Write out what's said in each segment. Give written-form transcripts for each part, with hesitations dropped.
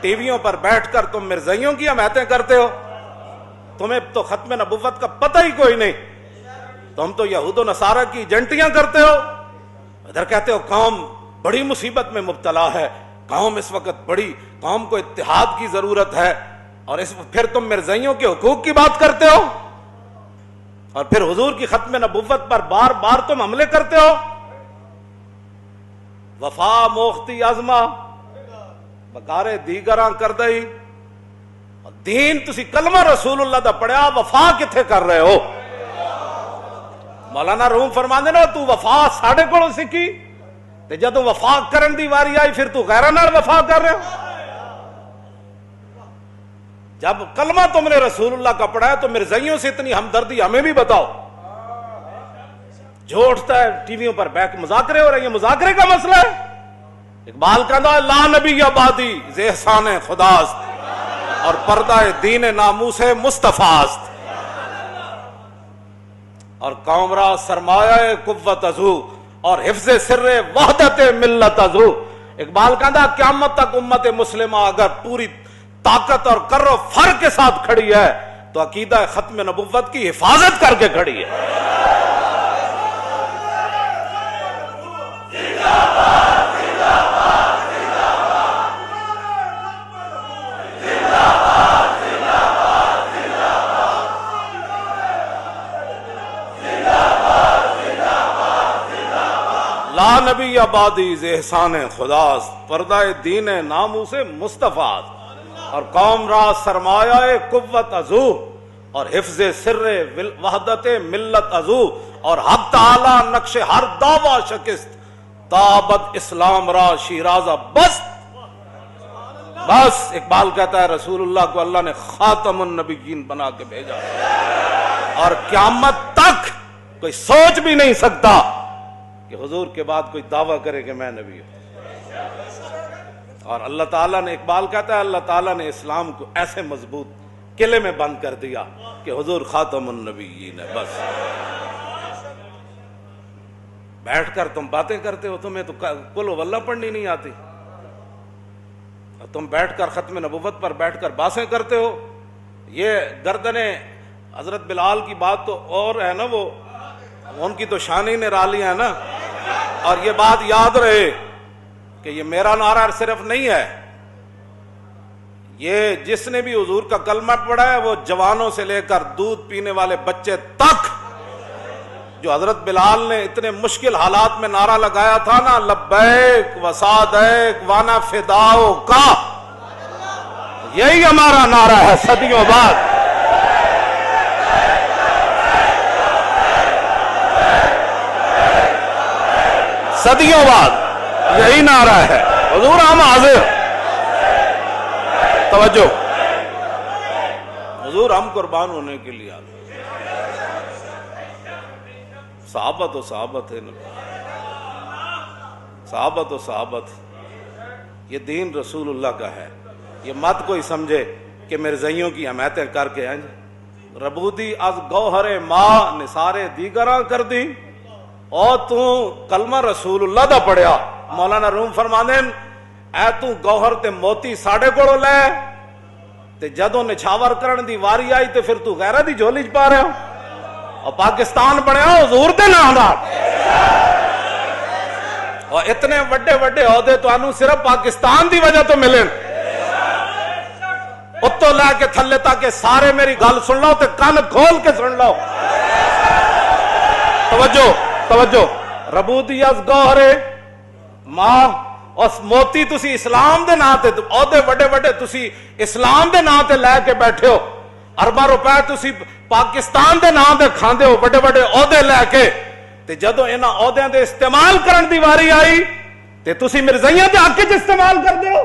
T ویوں پر بیٹھ کر تم مرزائیوں کی حمایتیں کرتے ہو. تمہیں تو ختم نبوت کا پتہ ہی کوئی نہیں. تم تو یہود و نصارہ کی ایجنٹیاں کرتے ہو. ادھر کہتے ہو قوم بڑی مصیبت میں مبتلا ہے, قوم اس وقت بڑی, قوم کو اتحاد کی ضرورت ہے, اور پھر تم مرزائیوں کے حقوق کی بات کرتے ہو, اور پھر حضور کی ختم نبوت پر بار بار تم حملے کرتے ہو. وفا موختی ازما بکارے دیگراں کر دئی. دین تسی کلمہ رسول اللہ دا پڑھیا, وفا کتھے کر رہے ہو؟ مولانا روم فرماندے نا تو وفا ساڈے کولوں سیکھی, تے جدوں وفا کرن دی واری آئی پھر تو غیراں نال وفا کر رہے ہو. جب کلمہ تم نے رسول اللہ کا پڑھا ہے تو مرزائیوں سے اتنی ہمدردی ہمیں بھی بتاؤ. جو اٹھتا ہے ٹی ویوں پر بیٹھ مذاکرے ہو رہے ہیں, مذاکرے کا مسئلہ ہے. اقبال کہتا ہے لا نبی آبادی ز احسان خداست, اور پردہ دین ناموس مصطفیٰ است, اور قوم را سرمایہ قوت ازو, اور حفظ سر وحدت ملت ازو. اقبال کہتا ہے قیامت تک امت مسلمہ اگر پوری طاقت اور کر و فر کے ساتھ کھڑی ہے تو عقیدہ ختم نبوت کی حفاظت کر کے کھڑی ہے. لا نبی آبادی ز احسان خداست, پردہ دین ناموس مصطفیٰ, اور قوم را سرمایہ قوت ازو, اور حفظ سر وحدت ملت ازو, اور حق تعالی نقش ہر دعویٰ شکست, تابت اسلام را شیرازہ بست. بس اقبال کہتا ہے رسول اللہ کو اللہ نے خاتم النبیین بنا کے بھیجا, اور قیامت تک کوئی سوچ بھی نہیں سکتا کہ حضور کے بعد کوئی دعویٰ کرے کہ میں نبی ہوں. اور اللہ تعالیٰ نے, اقبال کہتا ہے اللہ تعالیٰ نے اسلام کو ایسے مضبوط قلعے میں بند کر دیا کہ حضور خاتم النبیین ہے. بس بیٹھ کر تم باتیں کرتے ہو, تمہیں تو قل ہو اللہ پڑھنی نہیں آتی, اور تم بیٹھ کر ختم نبوت پر بیٹھ کر باتیں کرتے ہو. یہ گردنیں حضرت بلال کی بات تو اور ہے نا, وہ ان کی تو شان ہی نرالی ہے نا. اور یہ بات یاد رہے کہ یہ میرا نعرہ صرف نہیں ہے, یہ جس نے بھی حضور کا کلمہ پڑھا ہے وہ جوانوں سے لے کر دودھ پینے والے بچے تک, جو حضرت بلال نے اتنے مشکل حالات میں نعرہ لگایا تھا نا, لبیک و سعدیک وانا فداؤ کا, یہی ہمارا نعرہ ہے صدیوں بعد. صدیوں بعد یہی نعرہ ہے, حضور ہم حاضر. توجہ, حضور ہم قربان ہونے کے لیے حاضر. صحابت و صحابت ہے, صحابت و صحابت, یہ دین رسول اللہ کا ہے. یہ مت کوئی سمجھے کہ مرزائیوں کی حمایتیں کر کے ہیں ربودی از گوہر ماں نثارے دیگراں کر دی, اور تو کلمہ رسول اللہ دا پڑھیا. مولانا روم فرماندے اے تو گوہر تے موتی ساڑے کولوں لے, تے جدوں نچھاور کرن دی واری آئی تے پھر تو غیرہ دی جھولی چ پا رہے ہو, اور پاکستان بنیا حضور دے نام نال. اور اتنے وڈے وڈے عہدے تانوں صرف پاکستان دی وجہ تو ملے, اتوں لے کے تھلے تک سارے میری گل سن لو تے کان کھول کے سن لو. توجہ توجہ, ربودی از گوہرے ماں, اس موتی تسی اسلام دے نام تے عہدے وڈے وڈے تسی اسلام دے نام تے لے کے بیٹھے ہو, ارباں روپے تسی پاکستان دے نام تے کھاندے ہو وڈے وڈے عہدے لے کے, تے جدوں انہاں عہدیاں دے استعمال کرن دی واری آئی تے تسی مرزائیاں دے حق وچ استعمال کردے ہو.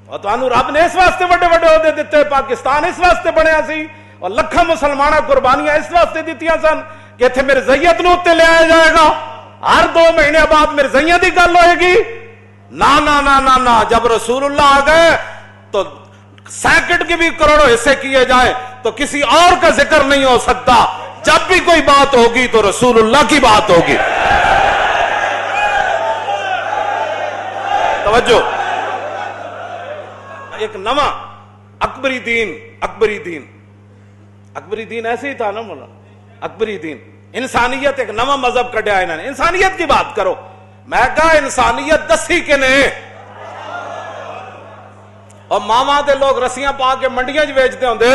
اور تانوں رب نے اس واسطے وڈے وڈے عہدے دتے, پاکستان اس واسطے بنیا سی, اور لکھاں مسلمانہ قربانیاں اس واسطے دیتیاں سن کہ اتنے مرزائیت نو تے لے آیا جائے گا, ہر 2 مہینے بعد مرزائیت دی گل ہوئے گی. نا نا نا نا نا, جب رسول اللہ آ گئے تو سیکنڈ کے بھی کروڑوں حصے کیے جائیں تو کسی اور کا ذکر نہیں ہو سکتا. جب بھی کوئی بات ہوگی تو رسول اللہ کی بات ہوگی. توجہ، ایک نواں اکبری دین ایسے ہی تھا نا مولا، اکبری دین انسانیت، ایک نواں مذہب کڈیا انہوں نے، انسانیت کی بات کرو، میں کہا انسانیت دسی کے نے، اور ماما دے لوگ رسیاں پا کے منڈیاں بیچتے ہوں دے،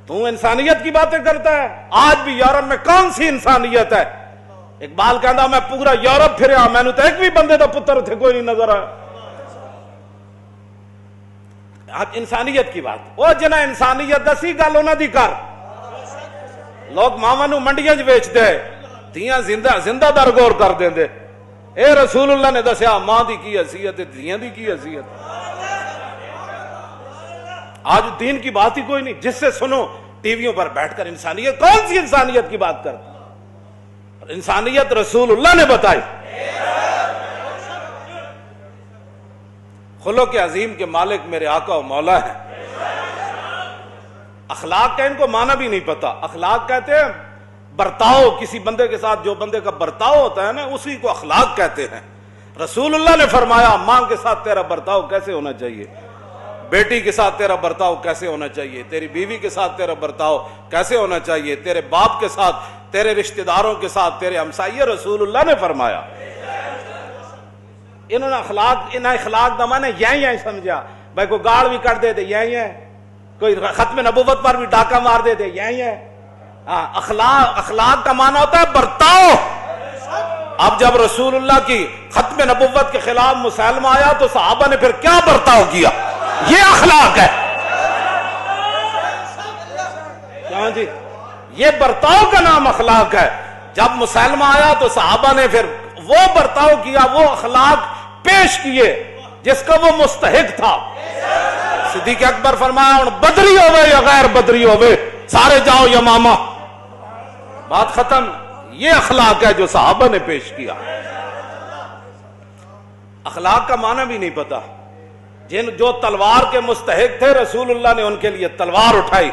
تو انسانیت کی باتیں کرتا ہے؟ آج بھی یورپ میں کون سی انسانیت ہے؟ اقبال کہندا میں پورا یورپ پھریا، میں نے تو ایک بھی بندے دا پتر تھے کوئی نہیں نظر آیا۔ آج انسانیت کی بات، وہ جنہ انسانیت دسی گل انہاں دی کر، لوگ ماما نو منڈیاں بیچ دے، دھیاں زندہ درگور کر دیں دے، اے رسول اللہ نے دسیا ماں دی کی حیثیت ہے، دھیاں دی کی حیثیت۔ آج دین کی بات ہی کوئی نہیں، جس سے سنو ٹی ویوں پر بیٹھ کر انسانیت، کون سی انسانیت کی بات کرتا؟ انسانیت رسول اللہ نے بتائی۔ خلق عظیم کے مالک میرے آقا و مولا ہے۔ اخلاق کا ان کو معنی بھی نہیں پتا۔ اخلاق کہتے ہیں برتاؤ، کسی بندے کے ساتھ جو بندے کا برتاؤ ہوتا ہے نا، اسی کو اخلاق کہتے ہیں۔ رسول اللہ نے فرمایا ماں کے ساتھ تیرا برتاؤ کیسے ہونا چاہیے، بیٹی کے ساتھ تیرا برتاؤ کیسے ہونا چاہیے، تیری بیوی کے ساتھ تیرا برتاؤ کیسے ہونا چاہیے، تیرے باپ کے ساتھ، تیرے رشتہ داروں کے ساتھ، تیرے ہمسائے، رسول اللہ نے فرمایا۔ انہوں نے اخلاق دا معنی یہی سمجھا، بھائی کوئی گاڑ بھی کر دے دے یہی ہے، کوئی ختم نبوت پر بھی ڈاکہ مار دے دے یہی ہے۔ اخلاق کا معنی ہوتا ہے برتاؤ۔ اب جب رسول اللہ کی ختم نبوت کے خلاف مسلمہ آیا تو صحابہ نے پھر کیا برتاؤ کیا؟ یہ اخلاق ہے۔ کیوں جی؟ یہ برتاؤ کا نام اخلاق ہے۔ جب مسلمہ آیا تو صحابہ نے پھر وہ برتاؤ کیا، وہ اخلاق پیش کیے جس کا وہ مستحق تھا۔ صدیق اکبر فرمایا ہن بدری ہوئے یا غیر بدری ہوئے سارے جاؤ یمامہ، بات ختم۔ یہ اخلاق ہے جو صحابہ نے پیش کیا۔ اخلاق کا معنی بھی نہیں پتا۔ جو تلوار کے مستحق تھے رسول اللہ نے ان کے لیے تلوار اٹھائی،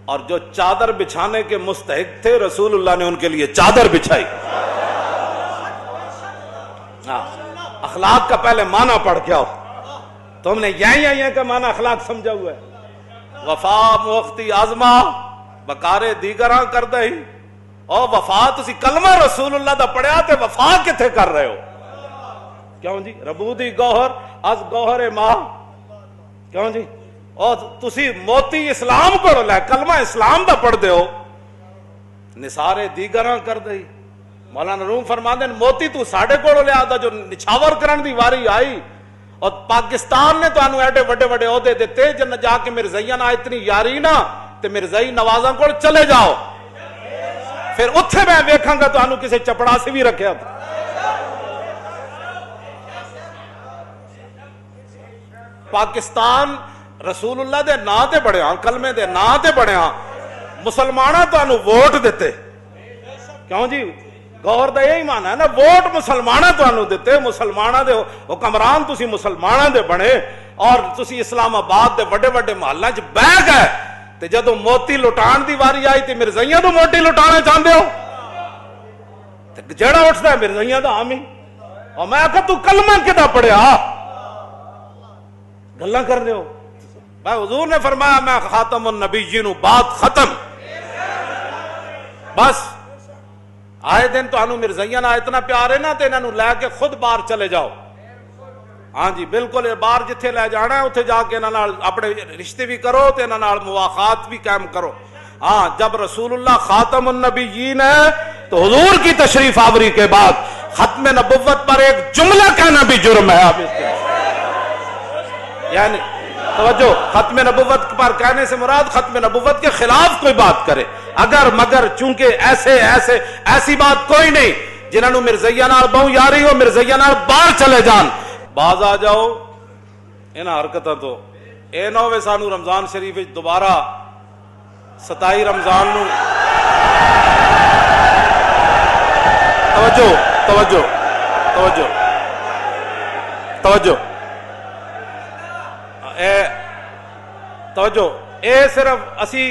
اور جو چادر بچھانے کے مستحق تھے رسول اللہ نے ان کے لیے چادر بچھائی۔ اخلاق کا پہلے معنی پڑھ کے آؤ۔ تم نے یہی کا معنی اخلاق سمجھا ہوا ہے۔ وفا موختی آزما بکارے دیگراں کر دئی، اور وفا تسی کلمہ رسول اللہ دا پڑھیا تے وفا کتھے کر رہے ہو؟ کیوں جی؟ ربودی گوہر از گوہر ماں، کیوں جی؟ اور تسی موتی اسلام کو لے کلمہ اسلام دا پڑھ دے ہو، نثارے دیگراں کر دئی۔ مولانا روم فرماندے موتی تو ساڑھے کو لے آدھا جو نچھاور کرن دی واری آئی، اور پاکستان نے تو انہوں ایڈے وڈے وڈے عہدے دیتے جن جا کے مرزائیاں نہ اتنی یاری نہ تے مرزائی نوازاں کو چلے جاؤ، پھر اتھے میں ویکھاں گا تو انہوں کسے چپڑا سے بھی رکھے تھا۔ پاکستان رسول اللہ دے نا تے بڑے ہاں، کلمے دے نا تے بڑے ہاں، مسلمانہ تو انہوں ووٹ دیتے۔ کیوں جی؟ گور دا یہی معنی ہے نا، ووٹ مسلمانہ تو انہوں دیتے، مسلمانہ دے حکمران تسی مسلمانہ دے بنے، اور تسی اسلام آباد دے بڑے بڑے محلہ چ بہ گئے تے جدو موتی لٹان دی واری آئی تے مرزائیاں تو موتی لٹانا چاہتے ہو، جڑا اٹھتا ہے مرزائیاں دا حامی۔ اور میں کہا تو کلمہ کدا پڑھیا، گلاں کر دے ہو؟ بھائی حضور نے فرمایا میں خاتم النبیین، بات ختم۔ بس آئے دن تو انہوں مرزائیاں نہ اتنا پیار ہے نا تے انہوں لے کے خود باہر چلے جاؤ۔ ہاں جی بالکل، باہر جتھے لے جانا ہے اتھے جا کے انہوں اپنے رشتے بھی کرو تے انہوں مواخات بھی قائم کرو۔ ہاں جب رسول اللہ خاتم النبیین ہے تو حضور کی تشریف آوری کے بعد ختم نبوت پر ایک جملہ کہنا بھی جرم ہے۔ اب یعنی توجہ، ختم نبوت پر کہنے سے مراد ختم نبوت کے خلاف کوئی بات کرے، اگر مگر چونکہ ایسی بات کوئی نہیں جنہوں نے مرزائیہ نال بہو یاری ہو، مرزائیہ نال باہر چلے جان، باز آ جاؤ انہاں حرکتاں تو۔ اے نہ ہوئے سانو رمضان شریف دوبارہ 27 رمضان نو توجہ توجہ توجہ توجہ توجہ، اے صرف اسی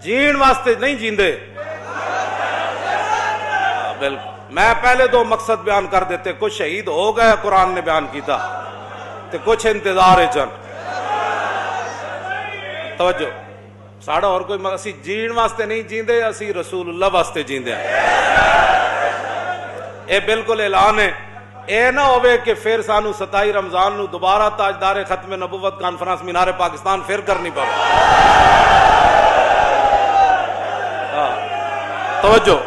جین واسطے نہیں جیندے، بالکل میں پہلے دو مقصد بیان کر دیتے، کچھ شہید ہو گئے قرآن نے بیان کیتا تے کچھ انتظار چن توجہ ساڑا اور کوئی اسی جین واسطے نہیں جیندے، اسی رسول اللہ واسطے جیندے ہیں۔ اے بالکل اعلان ہے، اے نہ ہوئے کہ پھر سانو 27 رمضان نو دوبارہ تاجدار ختم نبوت کانفرنس مینار پاکستان پھر کرنی پڑے۔ توجہ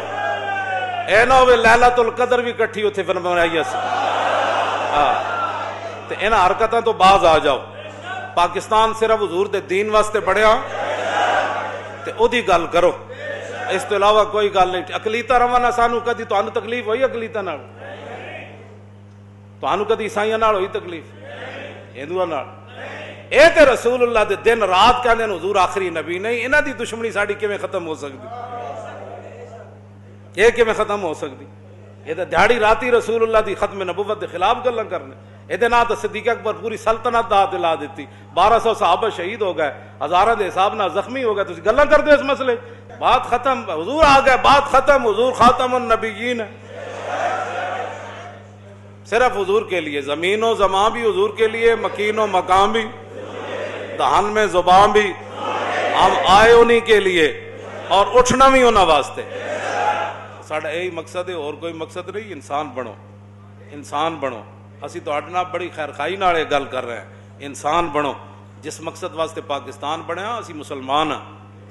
اے نہ ہوئے لیلۃ القدر بھی کٹھی اتھے پھر بنائی اس تے انہاں حرکتاں تو باز آ جاؤ۔ پاکستان صرف حضور دے دین واسطے بڑھیا تے او دی گل کرو، اس تو علاوہ کوئی گل نہیں۔ اقلیتاں رواں سانو کدی تانوں تکلیف ہوئی اقلیتاں نال؟ تانوں کدی عیسائیاں نال ہوئی تکلیف؟ ہندوؤں نال؟ اے تے رسول اللہ دے دن رات کہندے نے حضور آخری نبی نہیں، انہاں دی دشمنی ساڈی کیویں ختم ہو سکدی؟ یہ کیویں ختم ہو سکدی؟ یہ تے دیہڑی راتی رسول اللہ دی ختم نبوت دے خلاف گلاں کرنے۔ یہ نام تو صدیق اکبر پوری سلطنت دا دلا دیتی، 1200 صحابہ شہید ہو گئے، ہزاراں دے حساب نہ زخمی ہو گئے، تسی گلاں کردے اس مسئلے؟ بات ختم، حضور آ گئے، بات ختم، حضور خاتم النبیین ہے۔ صرف حضور کے لیے، زمین و زمان بھی حضور کے لیے، مکین و مقام بھی، دہن میں زبان بھی، ہم آئے انہی کے لیے اور اٹھنا بھی انہاں واسطے۔ ساڑھا یہی مقصد ہے، اور کوئی مقصد نہیں۔ انسان بنو، انسان بنو۔ اسی تو اڈنا بڑی خیر خائی نالے گل کر رہے ہیں، انسان بنو۔ جس مقصد واسطے پاکستان بنیا اسی مسلمان ہاں،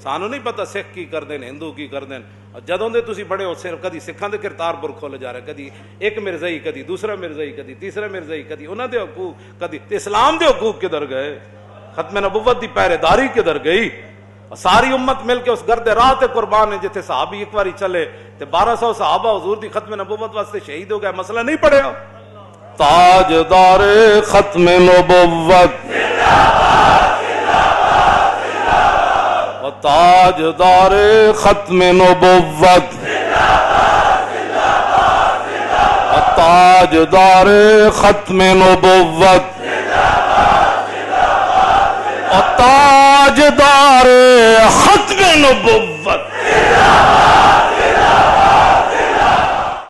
سانو نہیں پتہ سکھ کی کر دین، ہندو کی کر دین۔ جدوں دے تسی بڑے ہو صرف کدی سکھاں دے کرتارپور کھولے جا رہے، کدی ایک مرزائی، کدی دوسرا مرزائی، کدی تیسرا مرزائی، کدی انہاں دے حقوق، کدی اسلام دے حقوق کدھر گئے؟ ختم نبوت دی پہرے داری کدھر گئی؟ ساری امت مل کے اس گرد راہ تے قربان ہے جتھے صحابی ایک باری چلے تے 1200 صحابہ حضور دی ختم نبوت واسطے شہید ہو گئے، مسئلہ نہیں پڑھیا؟ تاجدار ختم نبوت تاجدار ختم نبوت تاجدار ختم نبوت تاجدار ختم نبوت